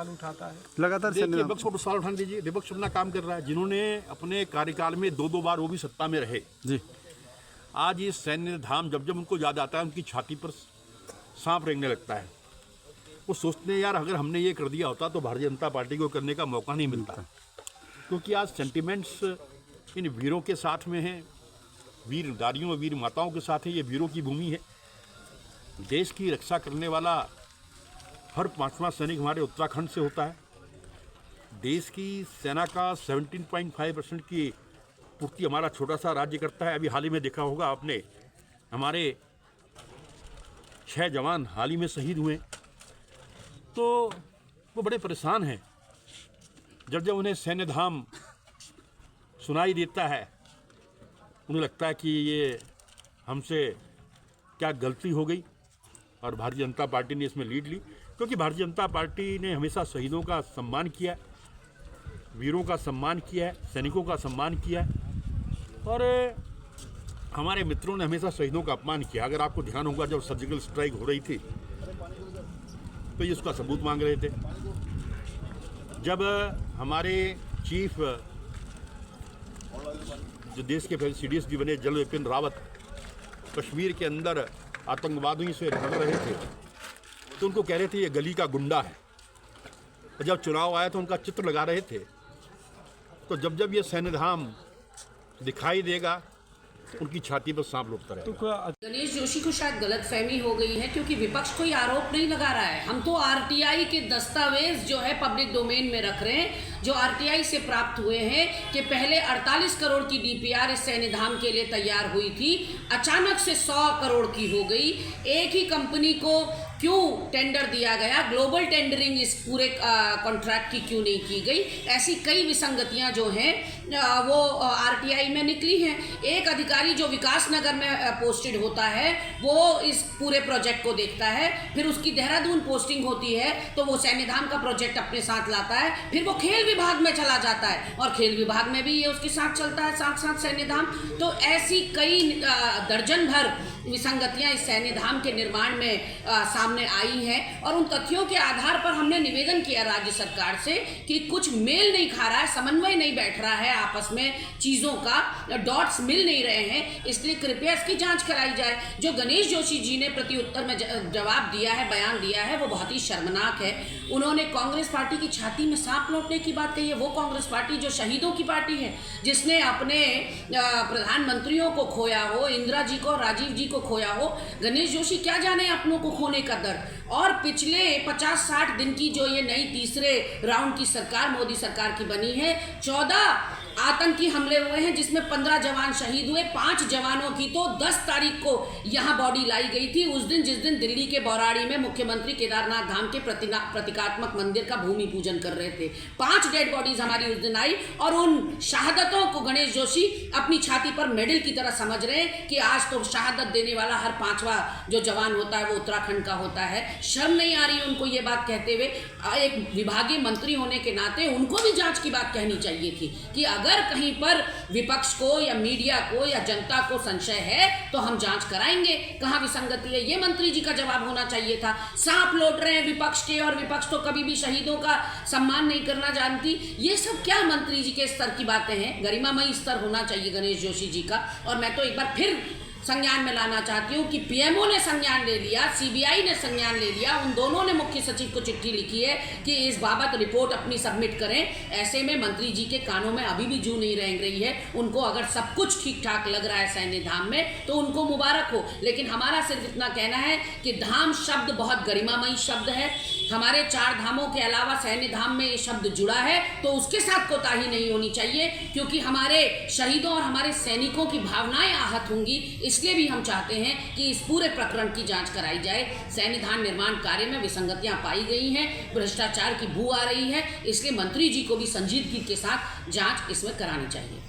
सवाल उठाता है। लगातार देखिए, विपक्ष को सवाल उठाने दीजिए। विपक्ष अपना काम कर रहा है। जिन्होंने अपने कार्यकाल में 2-2 बार वो भी सत्ता में रहे जी, आज ये सैन्य धाम जब जब उनको याद आता है उनकी छाती पर सांप रेंगने लगता है। वो सोचते हैं यार अगर हमने ये कर दिया होता तो भारतीय जनता पार्टी को करने का मौका नहीं मिलता, क्योंकि आज सेंटिमेंट्स इन वीरों के साथ में हैं, वीर नारियों और वीर माताओं के साथ है। ये वीरों की भूमि है। देश की रक्षा करने वाला हर 5वां सैनिक हमारे उत्तराखंड से होता है। देश की सेना का 17.5% की पूर्ति हमारा छोटा सा राज्य करता है। अभी हाल ही में देखा होगा आपने, हमारे 6 जवान हाल ही में शहीद हुए, तो वो बड़े परेशान हैं। जब जब उन्हें सैन्य धाम सुनाई देता है उन्हें लगता है कि ये हमसे क्या गलती हो गई, और भारतीय जनता पार्टी ने इसमें लीड ली, क्योंकि भारतीय जनता पार्टी ने हमेशा शहीदों का सम्मान किया है, वीरों का सम्मान किया है, सैनिकों का सम्मान किया है, और हमारे मित्रों ने हमेशा शहीदों का अपमान किया। अगर आपको ध्यान होगा जब सर्जिकल स्ट्राइक हो रही थी तो ये उसका सबूत मांग रहे थे। जब हमारे चीफ जो देश के पहले CDSD बने जनरल बिपिन रावत कश्मीर के अंदर आतंकवादियों से लड़ रहे थे तो उनको कह रहे थे ये गली का गुंडा है, और जब चुनाव आया तो उनका चित्र लगा रहे थे। तो जब जब ये सैन्य धाम दिखाई देगा उनकी छाती पर सांप लुटता रहेगा। गणेश जोशी को शायद गलतफहमी हो गई है, क्योंकि विपक्ष कोई आरोप नहीं लगा रहा है। हम तो RTI के दस्तावेज जो है पब्लिक डोमेन में रख रहे हैं, जो RTI से प्राप्त हुए हैं कि पहले 48 करोड़ की DPR इस सैन्य धाम के लिए तैयार हुई थी, अचानक से 100 करोड़ की हो गई। एक ही कंपनी को क्यों टेंडर दिया गया, ग्लोबल टेंडरिंग इस पूरे कॉन्ट्रैक्ट की क्यों नहीं की गई? ऐसी कई विसंगतियां जो हैं वो RTI में निकली हैं। एक अधिकारी जो विकास नगर में पोस्टेड होता है वो इस पूरे प्रोजेक्ट को देखता है, फिर उसकी देहरादून पोस्टिंग होती है तो वो सैन्य धाम का प्रोजेक्ट अपने साथ लाता है, फिर वो खेल विभाग में चला जाता है और खेल विभाग में भी ये उसके साथ चलता है, साथ साथ सैन्य धाम। तो ऐसी कई दर्जन भर विसंगतियां इस सैन्य धाम के निर्माण में सामने आई हैं, और उन तथ्यों के आधार पर हमने निवेदन किया राज्य सरकार से कि कुछ मेल नहीं खा रहा है, समन्वय नहीं बैठ रहा है आपस में, चीज़ों का डॉट्स मिल नहीं रहे हैं, इसलिए कृपया इसकी जांच कराई जाए। जो गणेश जोशी जी ने प्रति उत्तर में जवाब दिया है, बयान दिया है, वो बहुत ही शर्मनाक है। उन्होंने कांग्रेस पार्टी की छाती में सांप लौटने की बात कही है। वो कांग्रेस पार्टी जो शहीदों की पार्टी है, जिसने अपने प्रधानमंत्रियों को खोया हो, इंदिरा जी को, राजीव जी को खोया हो। गणेश जोशी क्या जाने अपनों को खोने का दर्द। और पिछले 50-60 दिन की जो ये नई तीसरे राउंड की सरकार मोदी सरकार की बनी है, 14 आतंकी हमले हुए हैं जिसमें 15 जवान शहीद हुए। 5 जवानों की तो 10 तारीख को यहाँ बॉडी लाई गई थी, उस दिन जिस दिन दिल्ली के बौराड़ी में मुख्यमंत्री केदारनाथ धाम के प्रतीकात्मक मंदिर का भूमि पूजन कर रहे थे। 5 डेड बॉडीज हमारी उस दिन आई, और उन शहादतों को गणेश जोशी अपनी छाती पर मेडल की तरह समझ रहे हैं कि आज तो शहादत देने वाला हर 5वां जो जवान होता है वो उत्तराखंड का होता है। शर्म नहीं आ रही है उनको ये बात कहते हुए? एक विभागीय मंत्री होने के नाते उनको भी जांच की बात कहनी चाहिए थी कि अगर कहीं पर विपक्ष को या मीडिया को या जनता को संशय है तो हम जांच कराएंगे, कहां विसंगति है, ये मंत्री जी का जवाब होना चाहिए था। सांप लौट रहे हैं विपक्ष के, और विपक्ष तो कभी भी शहीदों का सम्मान नहीं करना जानती। ये सब क्या मंत्री जी के स्तर की बातें हैं? गरिमामयी स्तर होना चाहिए गणेश जोशी जी का। और मैं तो एक बार फिर संज्ञान में लाना चाहती हूँ कि PMO ने संज्ञान ले लिया, CBI ने संज्ञान ले लिया, उन दोनों ने मुख्य सचिव को चिट्ठी लिखी है कि इस बाबत रिपोर्ट अपनी सबमिट करें। ऐसे में मंत्री जी के कानों में अभी भी जू नहीं रेंग रही है। उनको अगर सब कुछ ठीक ठाक लग रहा है सैन्य धाम में तो उनको मुबारक हो, लेकिन हमारा सिर्फ इतना कहना है कि धाम शब्द बहुत गरिमामयी शब्द है। हमारे 4 धामों के अलावा सैन्य धाम में ये शब्द जुड़ा है तो उसके साथ कोताही नहीं होनी चाहिए, क्योंकि हमारे शहीदों और हमारे सैनिकों की भावनाएं आहत होंगी। इसलिए भी हम चाहते हैं कि इस पूरे प्रकरण की जांच कराई जाए। सैन्य धाम निर्माण कार्य में विसंगतियां पाई गई हैं, भ्रष्टाचार की बू आ रही है, इसलिए मंत्री जी को भी संजीदगी के साथ जांच इसमें करानी चाहिए।